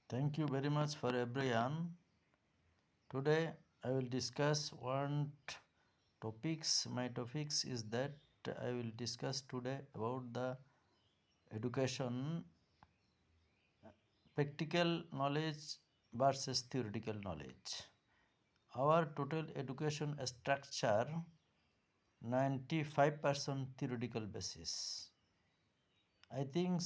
Thank you very much for everyone. Today I will discuss one topics. My topics is that I will discuss today about the education, practical knowledge versus theoretical knowledge. Our total education structure 95% theoretical basis. I think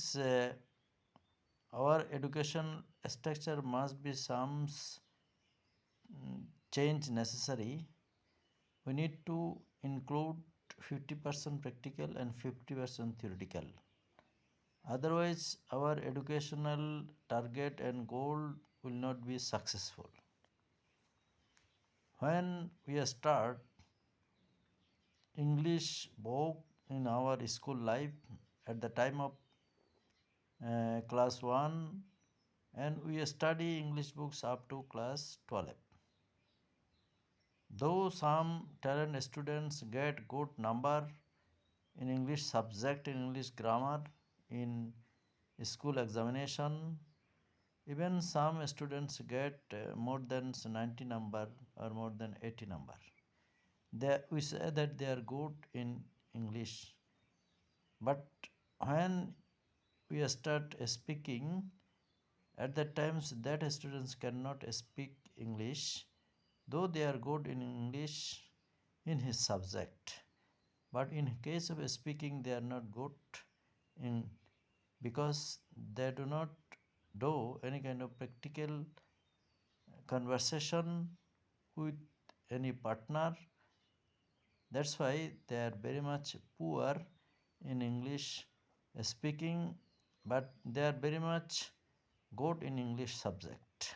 our education structure must be some change necessary. We need to include 50% practical and 50% theoretical. Otherwise, our educational target and goal will not be successful. When we start English book in our school life at the time of class 1, and we study English books up to class 12. Though some talent students get good number in English subject, in English grammar, in school examination, even some students get more than 90 number or more than 80 number. We say that they are good in English. But when we start speaking, at that times that students cannot speak English, though they are good in English in his subject. But in case of speaking, they are not good in because they do not do any kind of practical conversation with any partner. That's why they are very much poor in English speaking, but they are very much good in English subject.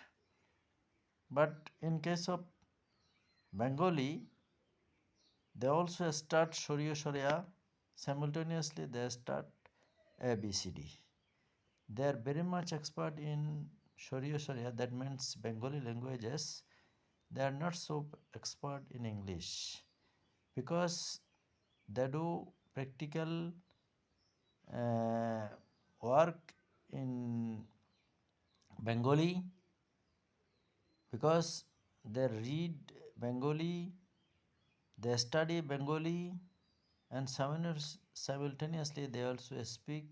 But in case of Bengali, they also start Shoriya Sharia, simultaneously they start ABCD. They are very much expert in Shoriya Sharia, that means Bengali languages. They are not so expert in English because they do practical uh, work in Bengali because they read Bengali, they study Bengali, and simultaneously they also speak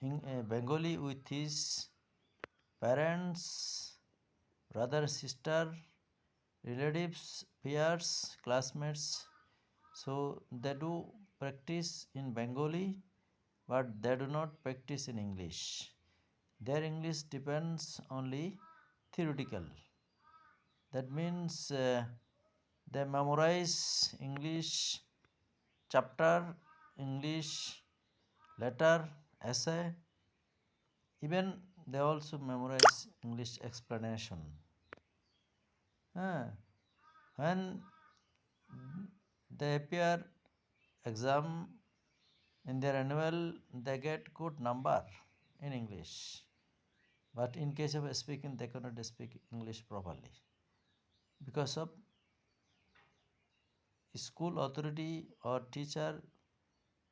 in Bengali with his parents, brother, sister, relatives, peers, classmates. So they do practice in Bengali, but they do not practice in English. Their English depends only theoretical. That means they memorize English chapter, English letter, essay. Even they also memorize English explanation. When they appear exam in their annual, they get good number in English. But in case of speaking, they cannot speak English properly because of school authority or teacher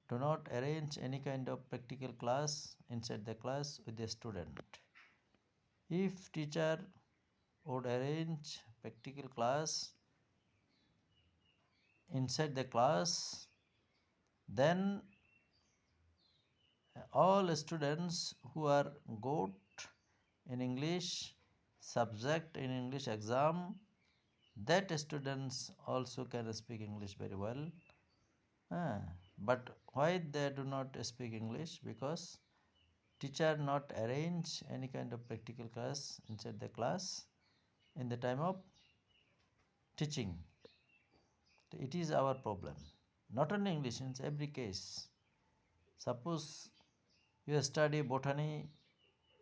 do not arrange any kind of practical class inside the class with the student. If teacher would arrange practical class inside the class, then all students who are good in English subject in English exam, that students also can speak English very well. But why they do not speak English? Because teacher not arrange any kind of practical class inside the class in the time of teaching. It is our problem. Not only English, in every case. Suppose you study botany,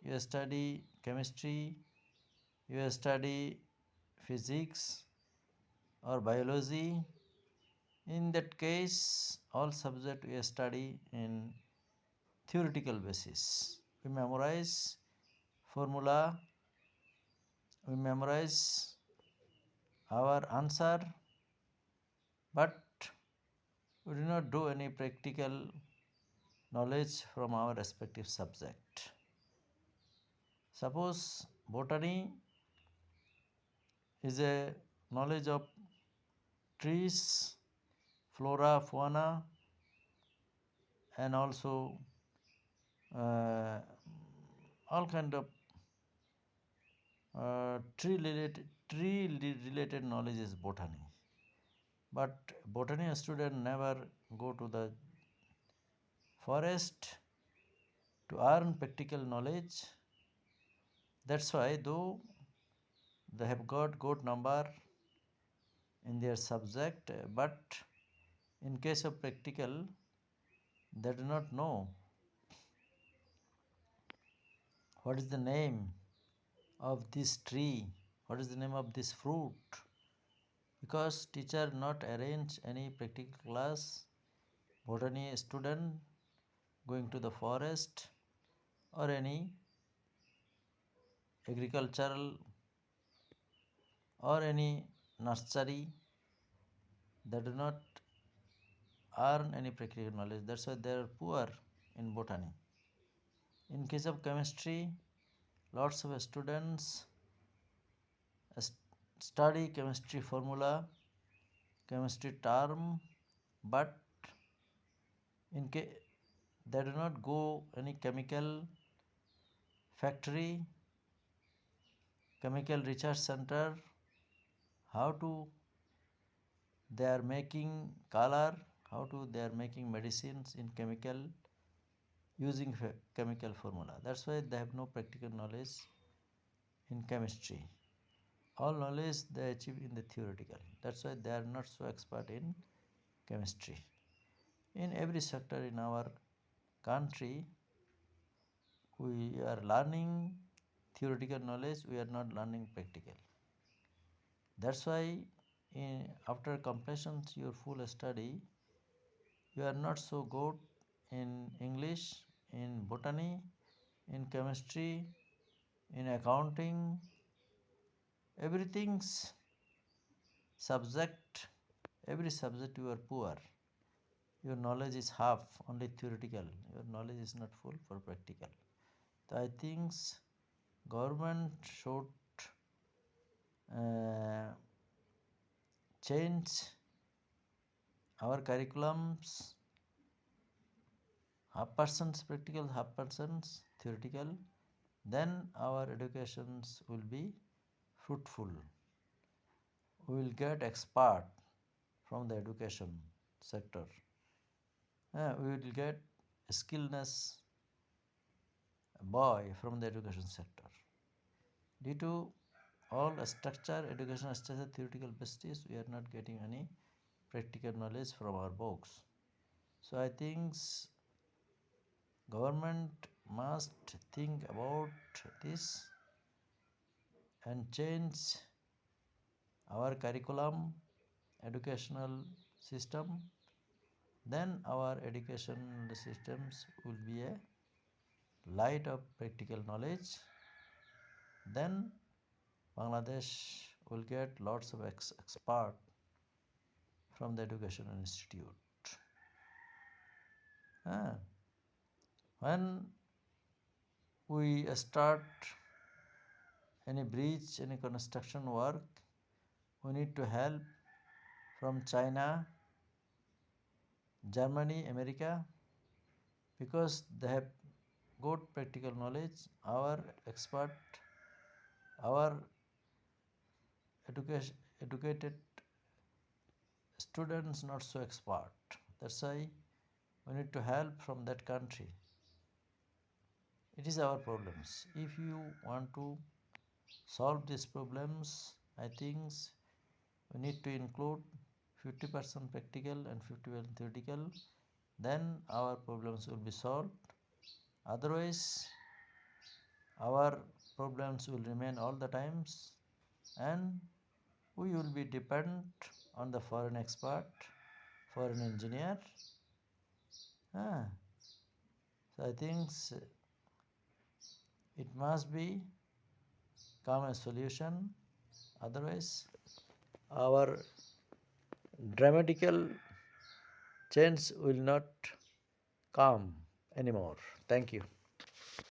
you study chemistry, you study physics or biology. In that case, all subject we study in theoretical basis. We memorize formula, we memorize our answer, but we do not do any practical knowledge from our respective subject. Suppose botany is a knowledge of trees, flora, fauna, and also uh, all kind of tree related knowledge is botany. But botany student never go to the forest to earn practical knowledge. That's why though they have got good number in their subject, but in case of practical they do not know what is the name of this tree, what is the name of this fruit, because teacher not arrange any practical class. Botany student going to the forest or any agricultural or any nursery, they do not earn any practical knowledge. That's why they are poor in botany. In case of chemistry, lots of students study chemistry formula, chemistry term, but in case they do not go any chemical factory, chemical research center, how to they are making color, how to they are making medicines in chemical using chemical formula. That's why they have no practical knowledge in chemistry. All knowledge they achieve in the theoretical. That's why they are not so expert in chemistry. In every sector in our country, we are learning theoretical knowledge, we are not learning practical. That's why after completion your full study, you are not so good in English, in botany, in chemistry, in accounting, everything's subject, every subject you are poor. Your knowledge is half, only theoretical. Your knowledge is not full for practical. So I think government should uh, change our curriculums, half percent practical, half percent theoretical. Then our educations will be fruitful. We will get expert from the education sector. We will get skillness boy from the education sector. Due to all structure, educational structure, theoretical basis, we are not getting any practical knowledge from our books. So I think government must think about this and change our curriculum, educational system. Then our education systems will be a light of practical knowledge. Then Bangladesh will get lots of expert from the education institute. Ah, when we start any bridge, any construction work, we need to help from China, Germany, America, because they have good practical knowledge. Our expert, our educated students not so expert. That's why we need to help from that country. It is our problems. If you want to solve these problems, I think we need to include 50% practical and 50% theoretical. Then our problems will be solved. Otherwise, our problems will remain all the times, and we will be dependent on the foreign expert, foreign engineer. Ah, so I think it must be come a solution. Otherwise, our dramatical change will not come anymore. Thank you.